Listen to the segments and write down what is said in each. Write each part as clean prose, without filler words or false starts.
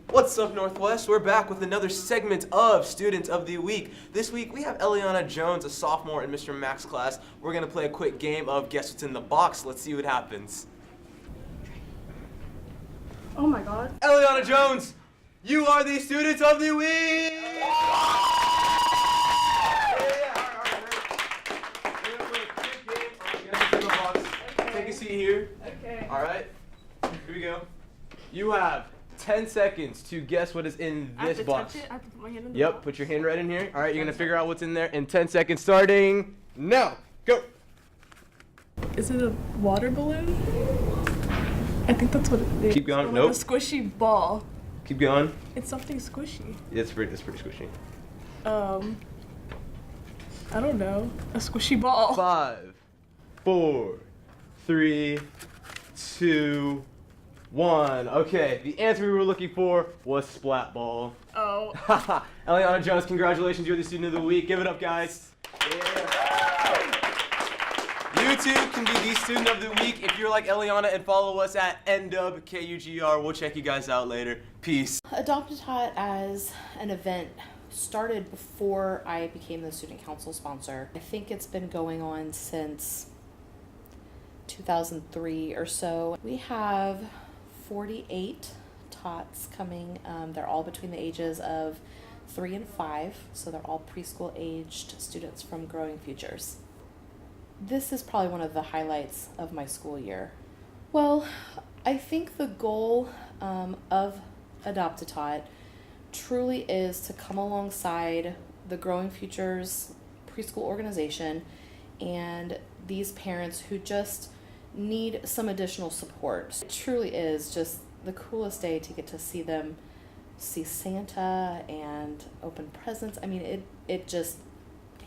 What's up, Northwest? We're back with another segment of Student of the Week. This week we have Eliana Jones, a sophomore in Mr. Mack's class. We're gonna play a quick game of Guess What's in the Box. Let's see what happens. Oh my god. Eliana Jones, you are the Student of the Week! We're gonna play a quick game of Guess What's in the Box. Okay. Take a seat here. Okay. Alright, here we go. You have 10 seconds to guess what is in this box. Touch it? I have to put my hand in the Yep, box. put your hand right in here. All right, you're going to figure out what's in there in 10 seconds starting now. Go. Is it a water balloon? I think that's what it is. Keep going. Or Nope. Like a squishy ball. Keep going. It's something squishy. It's pretty squishy. I don't know. A squishy ball. 5, 4, 3, 2, 1. Okay, the answer we were looking for was splat ball. Oh. Eliana Jones, congratulations, you're the Student of the Week. Give it up, guys. Yeah. You too can be the Student of the Week if you're like Eliana and follow us at NWKUGR. We'll check you guys out later. Peace. Adopt-a-Tot as an event started before I became the student council sponsor. I think it's been going on since 2003 or so. We have 48 tots coming. They're all between the ages of 3 and 5, so they're all preschool aged students from Growing Futures. This is probably one of the highlights of my school year. Well, I think the goal of Adopt-a-Tot truly is to come alongside the Growing Futures preschool organization and these parents who just need some additional support. It truly is just the coolest day to get to see them see Santa and open presents. I mean, it just,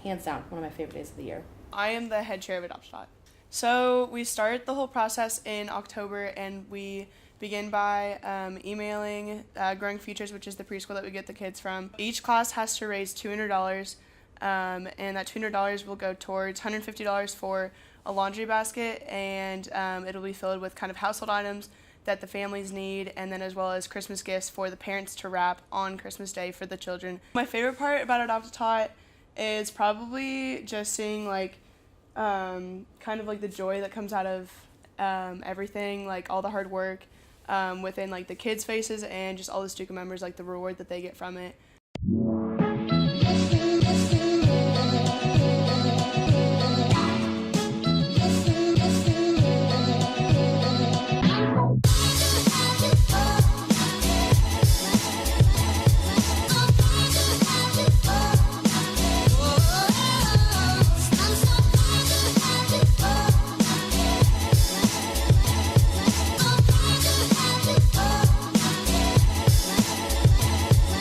hands down, one of my favorite days of the year. I am the head chair of Adopt-a-Tot. So we start the whole process in October, and we begin by emailing Growing Futures, which is the preschool that we get the kids from. Each class has to raise $200, and that $200 will go towards $150 for a laundry basket, and it'll be filled with kind of household items that the families need, and then as well as Christmas gifts for the parents to wrap on Christmas Day for the children. My favorite part about Adopt-a-Tot is probably just seeing like kind of like the joy that comes out of everything, like all the hard work within like the kids' faces and just all the student members, like the reward that they get from it.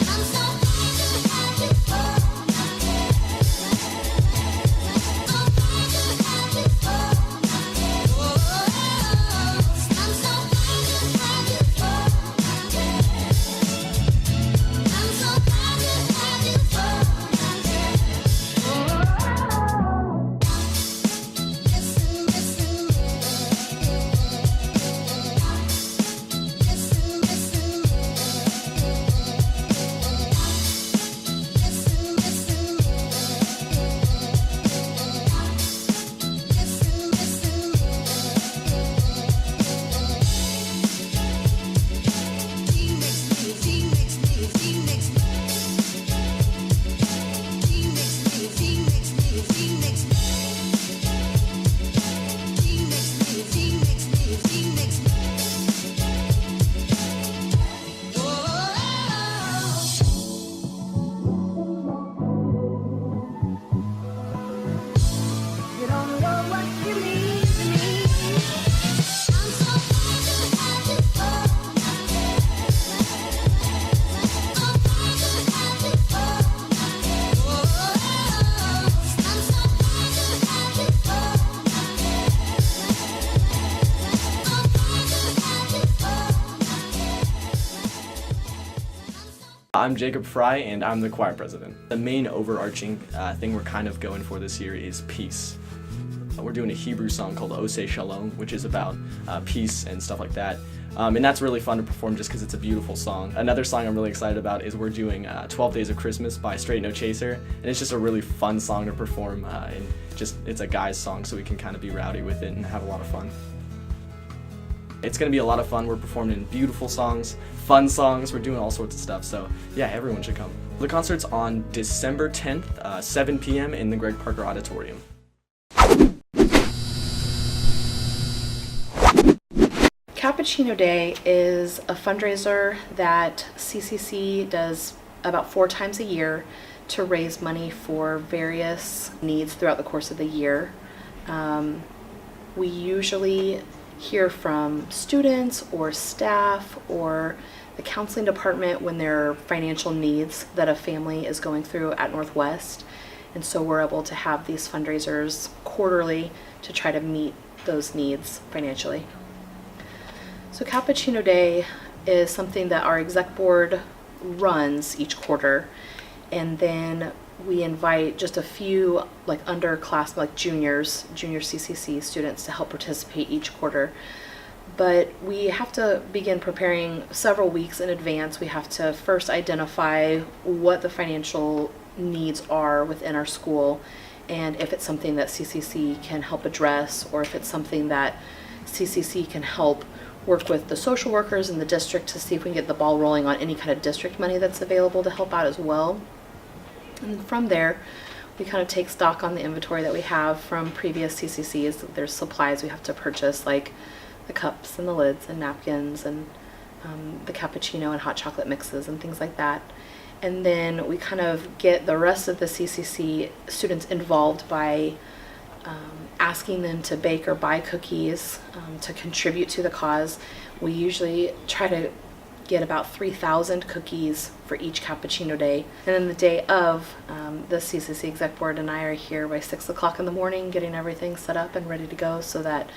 I'm so I'm Jacob Fry, and I'm the choir president. The main overarching thing we're kind of going for this year is peace. We're doing a Hebrew song called Oseh Shalom, which is about peace and stuff like that. And that's really fun to perform just because it's a beautiful song. Another song I'm really excited about is we're doing 12 Days of Christmas by Straight No Chaser. And it's just a really fun song to perform. And it's a guy's song, so we can kind of be rowdy with it and have a lot of fun. It's going to be a lot of fun. We're performing beautiful songs, fun songs. We're doing all sorts of stuff. So yeah, everyone should come. The concert's on December 10th, 7 p.m. in the Greg Parker Auditorium. Cappuccino Day is a fundraiser that CCC does about 4 times a year to raise money for various needs throughout the course of the year. We usually hear from students or staff or the counseling department when there are financial needs that a family is going through at Northwest. And so we're able to have these fundraisers quarterly to try to meet those needs financially. So Cappuccino Day is something that our exec board runs each quarter, and then we invite just a few like underclass, like junior CCC students to help participate each quarter. But we have to begin preparing several weeks in advance. We have to first identify what the financial needs are within our school, and if it's something that CCC can help address, or if it's something that CCC can help work with the social workers in the district to see if we can get the ball rolling on any kind of district money that's available to help out as well. And from there, we kind of take stock on the inventory that we have from previous CCCs. There's supplies we have to purchase, like the cups and the lids and napkins and the cappuccino and hot chocolate mixes and things like that. And then we kind of get the rest of the CCC students involved by asking them to bake or buy cookies to contribute to the cause. We usually try to get about 3,000 cookies for each Cappuccino Day. And then the day of, the CCC Exec Board and I are here by 6 o'clock in the morning getting everything set up and ready to go, so that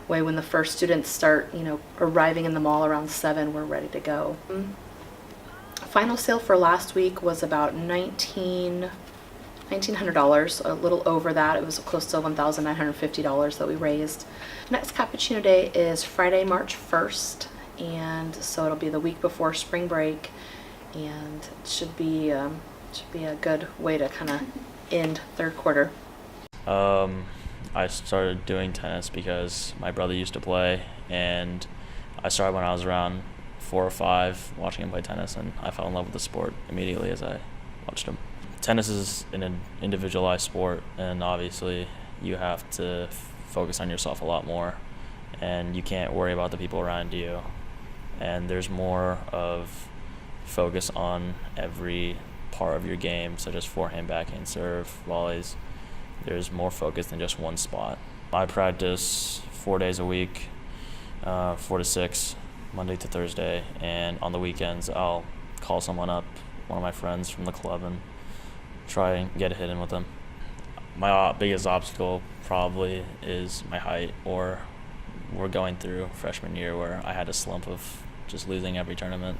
way when the first students start, arriving in the mall around 7, we're ready to go. Final sale for last week was about $1,900, a little over that. It was close to $1,950 that we raised. Next Cappuccino Day is Friday, March 1st, and so it'll be the week before spring break, and it should be a good way to kind of end third quarter. I started doing tennis because my brother used to play, and I started when I was around 4 or 5 watching him play tennis, and I fell in love with the sport immediately as I watched him. Tennis is an individualized sport, and obviously you have to focus on yourself a lot more, and you can't worry about the people around you, and there's more of focus on every part of your game, such as forehand, backhand, serve, volleys. There's more focus than just one spot. I practice 4 days a week, 4 to 6, Monday to Thursday, and on the weekends I'll call someone up, one of my friends from the club, and try and get a hit in with them. My biggest obstacle probably is my height, or we're going through freshman year where I had a slump of just losing every tournament,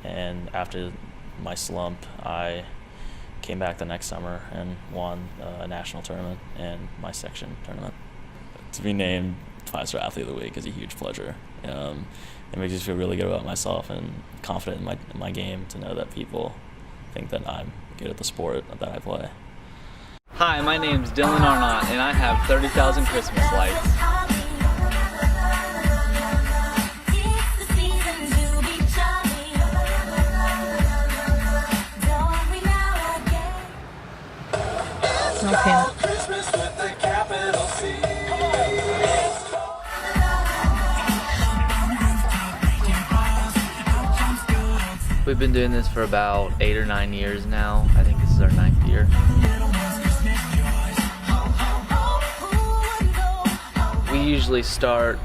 and after my slump I came back the next summer and won a national tournament and my section tournament. To be named 5-star athlete of the week is a huge pleasure. It makes me feel really good about myself and confident in my game, to know that people think that I'm good at the sport that I play. Hi, my name's Dylan Arnott, and I have 30,000 Christmas lights. Okay. We've been doing this for about 8 or 9 years now. I think this is our 9th year. We usually start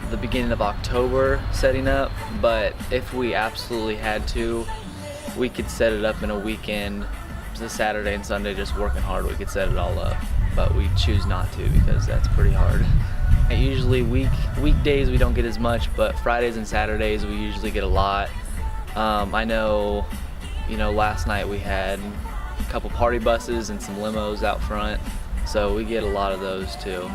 the beginning of October setting up, but if we absolutely had to, we could set it up in a weekend, the Saturday and Sunday, just working hard. We could set it all up, but we choose not to because that's pretty hard. And usually weekdays we don't get as much, but Fridays and Saturdays we usually get a lot. I know last night we had a couple party buses and some limos out front, so we get a lot of those too.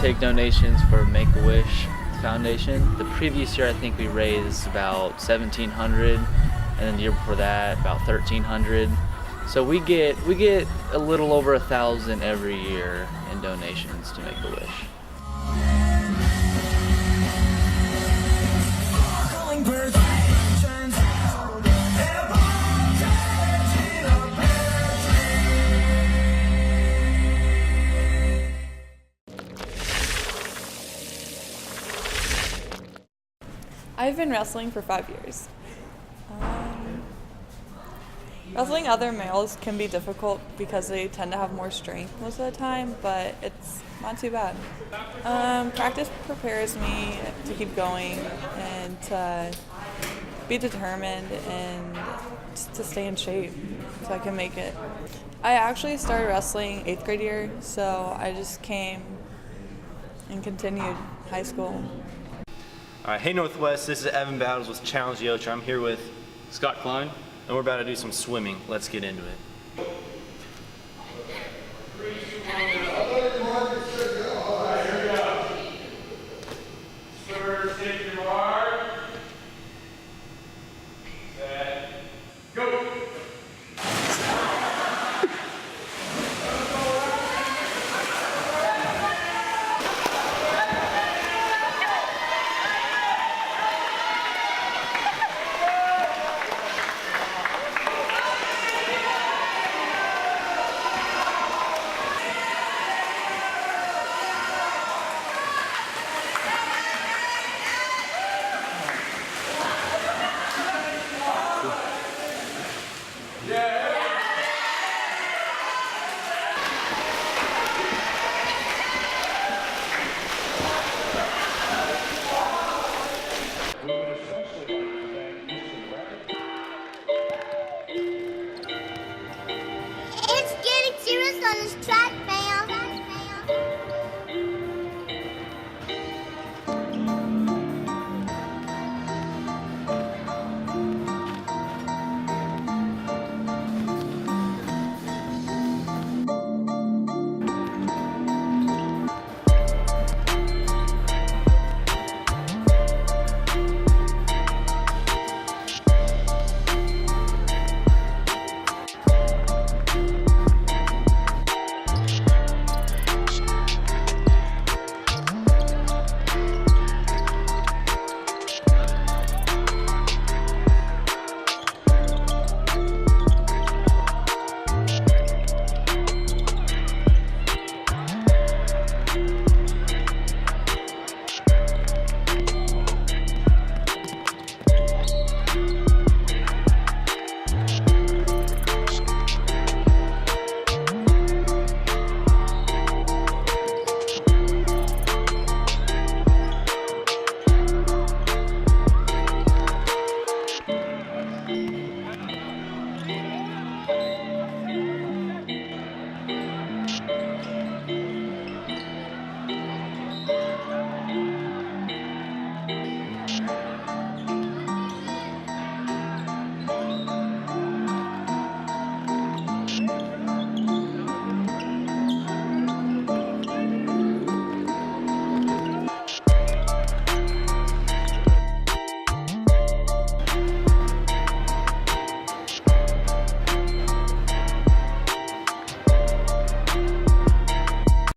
Take donations for Make-A-Wish Foundation. The previous year I think we raised about $1,700, and then the year before that about $1,300. So we get a little over 1,000 every year in donations to Make-A-Wish. I've been wrestling for 5 years. Wrestling other males can be difficult because they tend to have more strength most of the time, but it's not too bad. Practice prepares me to keep going and to be determined and just to stay in shape so I can make it. I actually started wrestling 8th grade year, so I just came and continued high school. All right, hey Northwest, this is Evan Battles with Challenge the Otra. I'm here with Scott Klein. and we're about to do some swimming. Let's get into it. It's getting serious on this track, fam.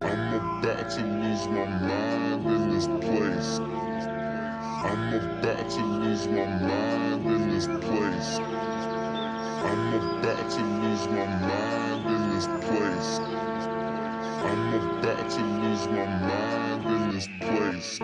I'm about to lose my mind in this place. I'm about to lose my mind in this place. I'm about to lose my mind in this place.